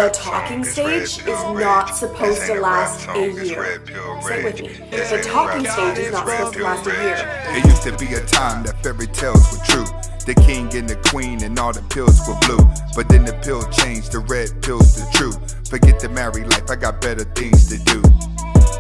the talking stage is not supposed to last a year. Say it with me. The talking stage is not supposed to last a year. There used to be a time that fairy tales were true. The king and the queen and all the pills were blue. But then the pill changed, the red pill's the truth. Forget the married life, I got better things to do.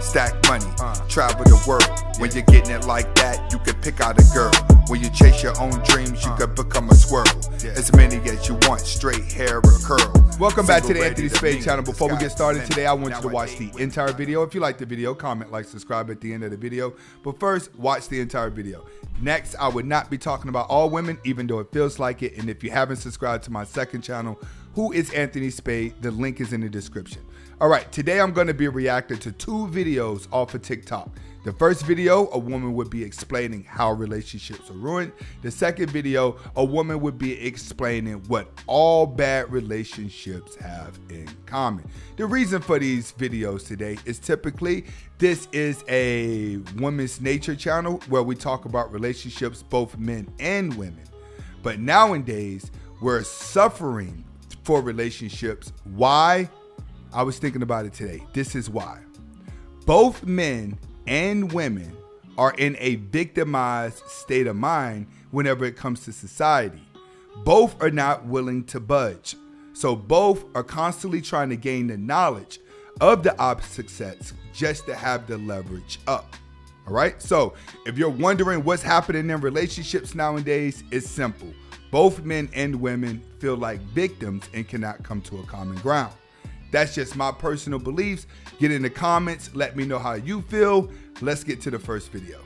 Stack money, travel the world. When you're getting it like that, you can pick out a girl. When you chase your own dreams, you could become a squirrel. As many as you want, straight hair or curl. Welcome back to the Anthony Spade channel. Before we get started today, I want you to watch the entire video. If you like the video, comment, like, subscribe at the end of the video. But first, watch the entire video. Next, I would not be talking about all women, even though it feels like it. And if you haven't subscribed to my second channel, Who is Anthony Spade? The link is in the description. All right, today I'm going to be reacting to two videos off of TikTok. The first video, a woman would be explaining how relationships are ruined. The second video, a woman would be explaining what all bad relationships have in common. The reason for these videos today is typically this is a women's nature channel where we talk about relationships, both men and women. But nowadays, we're suffering for relationships. Why? I was thinking about it today. This is why. Both men and women are in a victimized state of mind whenever it comes to society. Both are not willing to budge. So both are constantly trying to gain the knowledge of the opposite sex just to have the leverage up. All right. So if you're wondering what's happening in relationships nowadays, it's simple. Both men and women feel like victims and cannot come to a common ground. That's just my personal beliefs. Get in the comments. Let me know how you feel. Let's get to the first video.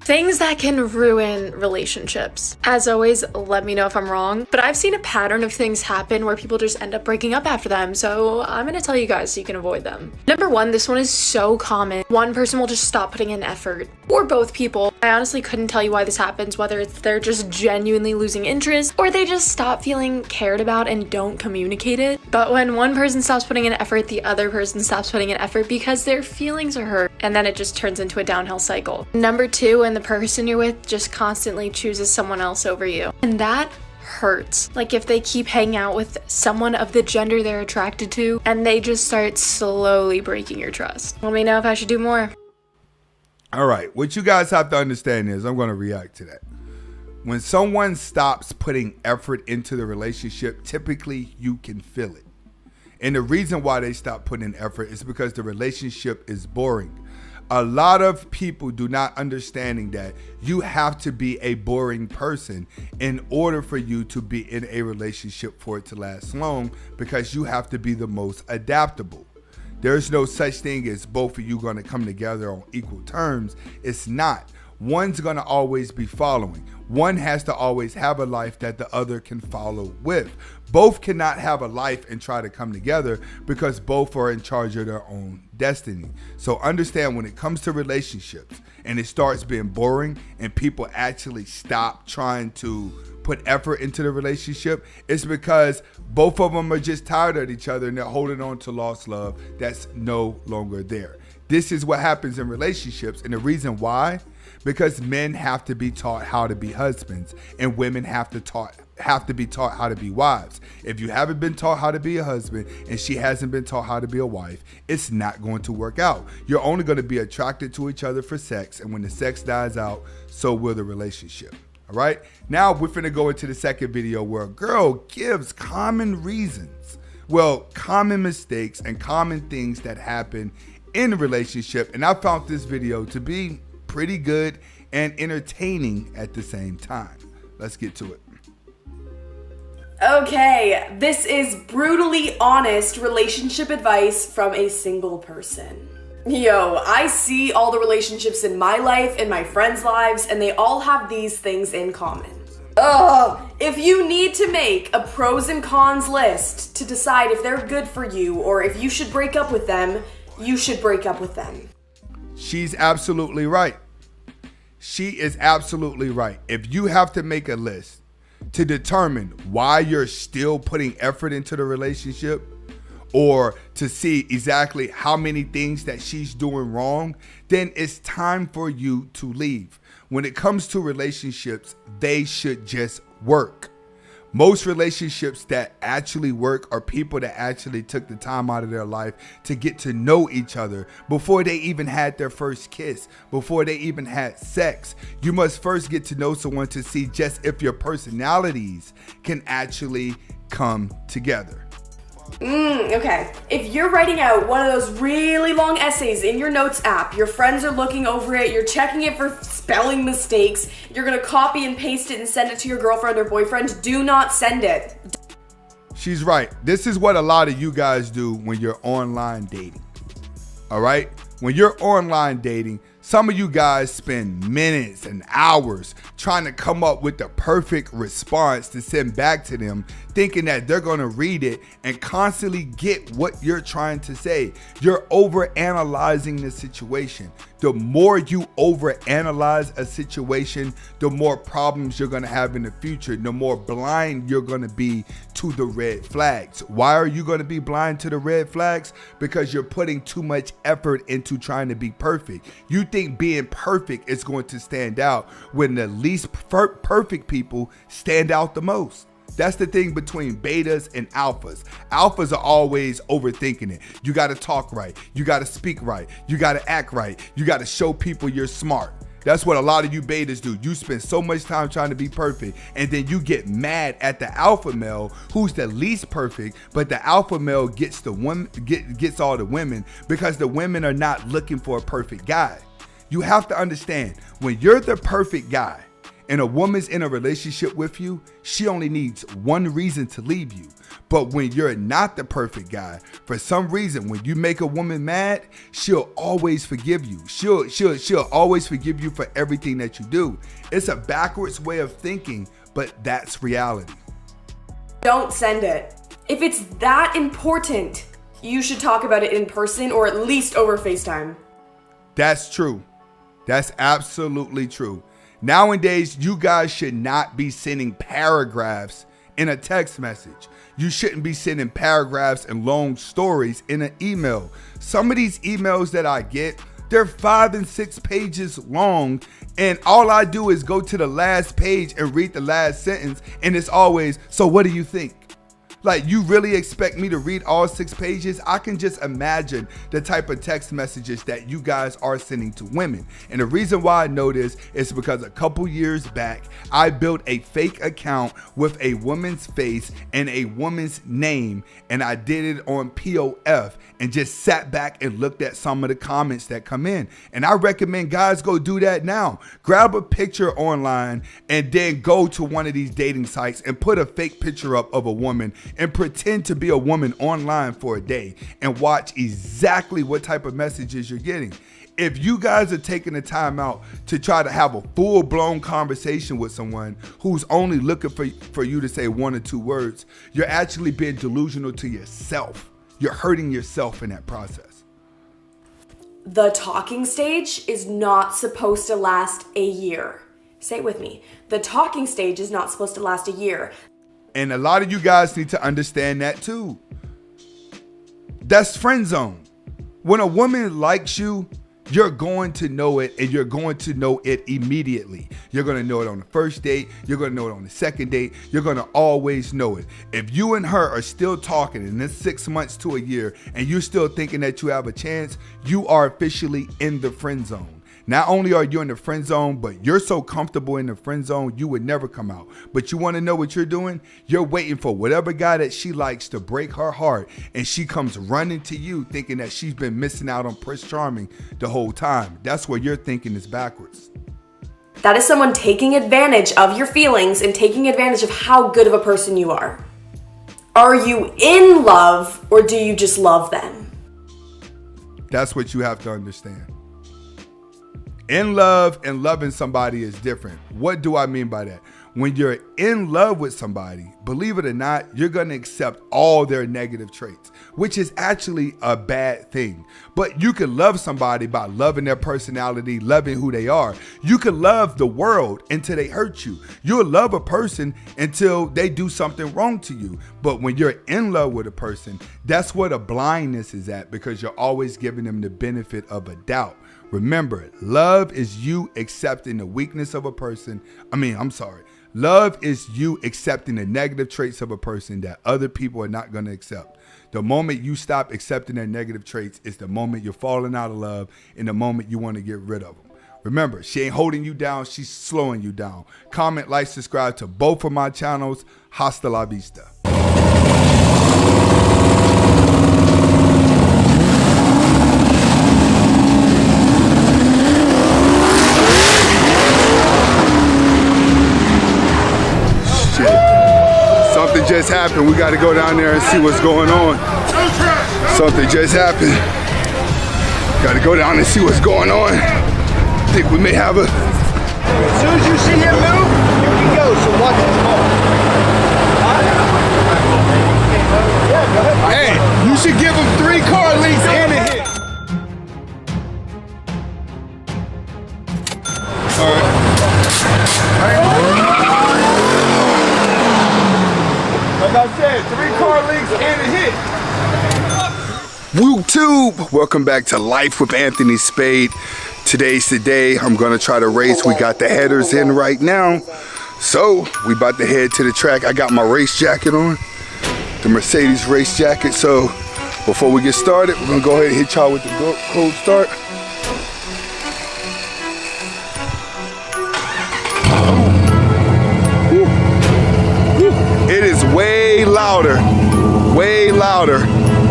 Things that can ruin relationships. As always, let me know if I'm wrong, but I've seen a pattern of things happen where people just end up breaking up after them, so I'm gonna tell you guys so you can avoid them. Number one, this one is so common. One person will just stop putting in effort, or both people. I honestly couldn't tell you why this happens, whether it's they're just genuinely losing interest, or they just stop feeling cared about and don't communicate it. But when one person stops putting in effort, the other person stops putting in effort because their feelings are hurt, and then it just turns into a downhill cycle. Number two, when the person you're with just constantly chooses someone else over you. And that hurts. Like if they keep hanging out with someone of the gender they're attracted to and they just start slowly breaking your trust. Let me know if I should do more. All right, what you guys have to understand is I'm going to react to that. When someone stops putting effort into the relationship, typically you can feel it. And the reason why they stop putting effort is because the relationship is boring. A lot of people do not understanding that you have to be a boring person in order for you to be in a relationship for it to last long, because you have to be the most adaptable. There's no such thing as both of you going to come together on equal terms. It's not. One's going to always be following. One has to always have a life that the other can follow with. Both cannot have a life and try to come together because both are in charge of their own destiny. So understand, when it comes to relationships and it starts being boring and people actually stop trying to put effort into the relationship, it's because both of them are just tired of each other and they're holding on to lost love that's no longer there. This is what happens in relationships, and the reason why, because men have to be taught how to be husbands and women have to be taught how to be wives. If you haven't been taught how to be a husband and she hasn't been taught how to be a wife, it's not going to work out. You're only going to be attracted to each other for sex, and when the sex dies out, so will the relationship. All right, now we're finna go into the second video where a girl gives common reasons, well, common mistakes and common things that happen in a relationship. And I found this video to be pretty good and entertaining at the same time. Let's get to it. Okay, this is brutally honest relationship advice from a single person. Yo, I see all the relationships in my life and my friends' lives, and they all have these things in common. If you need to make a pros and cons list to decide if they're good for you or if you should break up with them, you should break up with them. She's absolutely right. She is absolutely right. If you have to make a list to determine why you're still putting effort into the relationship, or to see exactly how many things that she's doing wrong, then it's time for you to leave. When it comes to relationships, they should just work. Most relationships that actually work are people that actually took the time out of their life to get to know each other before they even had their first kiss, before they even had sex. You must first get to know someone to see just if your personalities can actually come together. Okay. If you're writing out one of those really long essays in your notes app, your friends are looking over it, you're checking it for spelling mistakes, you're gonna copy and paste it and send it to your girlfriend or boyfriend, do not send it. She's right. This is what a lot of you guys do when you're online dating. All right? When you're online dating, some of you guys spend minutes and hours trying to come up with the perfect response to send back to them, thinking that they're going to read it and constantly get what you're trying to say. You're overanalyzing the situation. The more you overanalyze a situation, the more problems you're going to have in the future, the more blind you're going to be to the red flags. Why are you going to be blind to the red flags? Because you're putting too much effort into trying to be perfect. You think being perfect is going to stand out when the least perfect people stand out the most. That's the thing between betas and alphas. Alphas are always overthinking it. You got to talk right. You got to speak right. You got to act right. You got to show people you're smart. That's what a lot of you betas do. You spend so much time trying to be perfect, and then you get mad at the alpha male who's the least perfect, but the alpha male gets all the women because the women are not looking for a perfect guy. You have to understand, when you're the perfect guy and a woman's in a relationship with you, she only needs one reason to leave you. But when you're not the perfect guy, for some reason, when you make a woman mad, she'll always forgive you. She'll always forgive you for everything that you do. It's a backwards way of thinking, but that's reality. Don't send it. If it's that important, you should talk about it in person or at least over FaceTime. That's true. That's absolutely true. Nowadays, you guys should not be sending paragraphs in a text message. You shouldn't be sending paragraphs and long stories in an email. Some of these emails that I get, they're 5 and 6 pages long, and all I do is go to the last page and read the last sentence, and it's always, so what do you think? Like, you really expect me to read all 6 pages? I can just imagine the type of text messages that you guys are sending to women. And the reason why I know this is because a couple years back, I built a fake account with a woman's face and a woman's name, and I did it on POF and just sat back and looked at some of the comments that come in. And I recommend guys go do that now. Grab a picture online and then go to one of these dating sites and put a fake picture up of a woman and pretend to be a woman online for a day and watch exactly what type of messages you're getting. If you guys are taking the time out to try to have a full-blown conversation with someone who's only looking for you to say 1 or 2 words, you're actually being delusional to yourself. You're hurting yourself in that process. The talking stage is not supposed to last a year. Say it with me. The talking stage is not supposed to last a year. And a lot of you guys need to understand that too. That's friend zone. When a woman likes you, you're going to know it, and you're going to know it immediately. You're going to know it on the first date. You're going to know it on the second date. You're going to always know it. If you and her are still talking in this 6 months to a year and you're still thinking that you have a chance, you are officially in the friend zone. Not only are you in the friend zone, but you're so comfortable in the friend zone, you would never come out. But you want to know what you're doing? You're waiting for whatever guy that she likes to break her heart, and she comes running to you thinking that she's been missing out on Prince Charming the whole time. That's where your thinking is backwards. That is someone taking advantage of your feelings and taking advantage of how good of a person you are. Are you in love, or do you just love them? That's what you have to understand. In love and loving somebody is different. What do I mean by that? When you're in love with somebody, believe it or not, you're going to accept all their negative traits, which is actually a bad thing. But you can love somebody by loving their personality, loving who they are. You can love the world until they hurt you. You'll love a person until they do something wrong to you. But when you're in love with a person, that's where the blindness is at, because you're always giving them the benefit of a doubt. Remember, love is you accepting the weakness of a person. Love is you accepting the negative traits of a person that other people are not going to accept. The moment you stop accepting their negative traits is the moment you're falling out of love and the moment you want to get rid of them. Remember, she ain't holding you down, she's slowing you down. Comment, like, subscribe to both of my channels. Hasta la vista. Something just happened. We got to go down there and see what's going on. Something just happened. Got to go down and see what's going on. I think we may have a... As soon as you see him move, you can go. So watch his ball. Hey, you should give him 3 car leads and a hit. All right. Like I said, 3 car leagues and a hit. YouTube, welcome back to Life with Anthony Spade. Today's the day. I'm gonna try to race. We got the headers in right now. So we about to head to the track. I got my race jacket on, the Mercedes race jacket. So before we get started, we're gonna go ahead and hit y'all with the cold start. It is way louder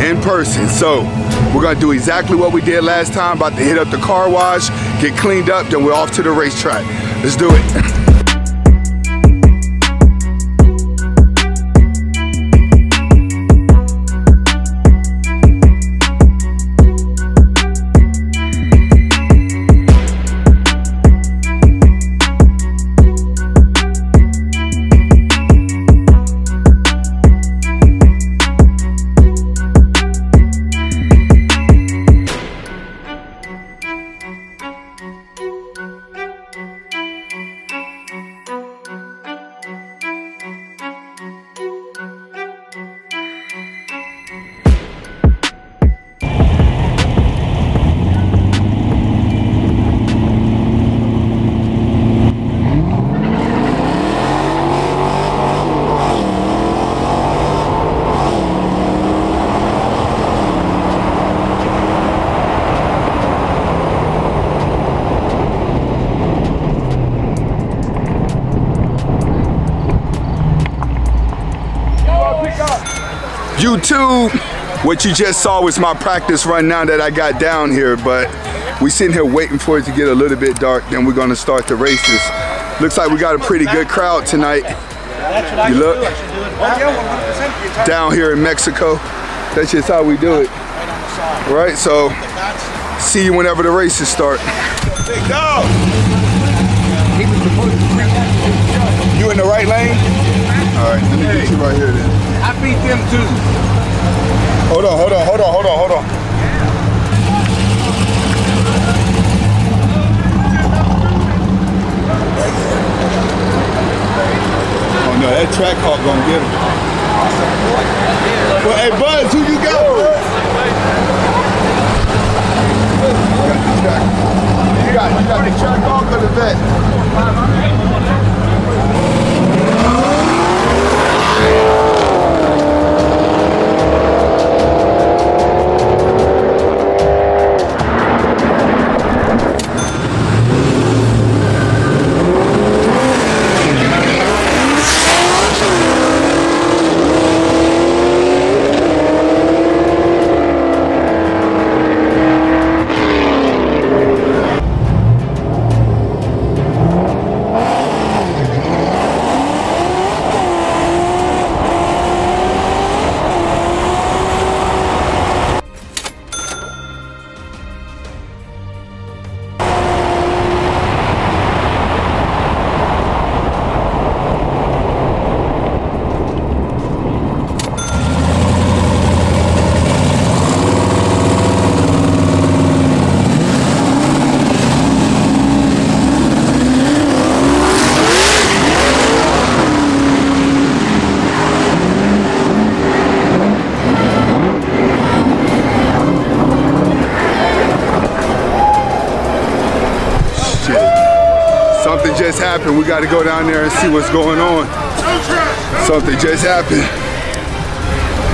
in person. So we're gonna do exactly what we did last time. About to hit up the car wash, get cleaned up, then we're off to the racetrack. Let's do it. YouTube, what you just saw was my practice run now that I got down here, but we sitting here waiting for it to get a little bit dark, then we're gonna start the races. Looks like we got a pretty good crowd tonight. You look, down here in Mexico, that's just how we do it. All right, so see you whenever the races start. Go! You in the right lane? All right, let me get you right here then. I beat them too. Hold on. Oh no, that track hawk gonna get him. Well, hey Buzz, who you got? You got the track hawk or the vet? happened. We got to go down there and see what's going on. Something just happened.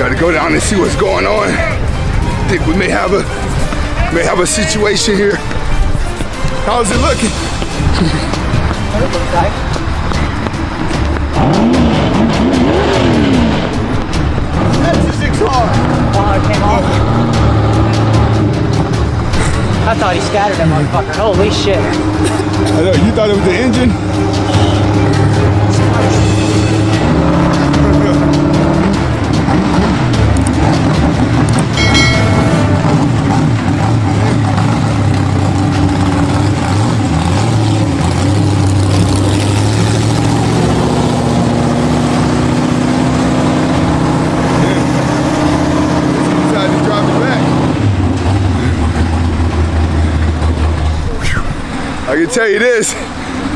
Got to go down and see what's going on. I think we may have a situation here. How's it looking? That's just exhaust. Oh, it came off. I thought he scattered that motherfucker. Holy shit. I know, you thought it was the engine? I can tell you this,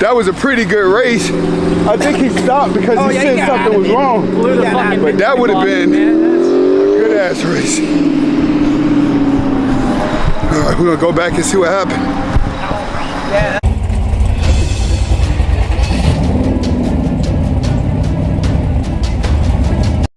that was a pretty good race. I think he stopped because he said something was wrong. But that would have been a good ass race. All right, we're gonna go back and see what happened.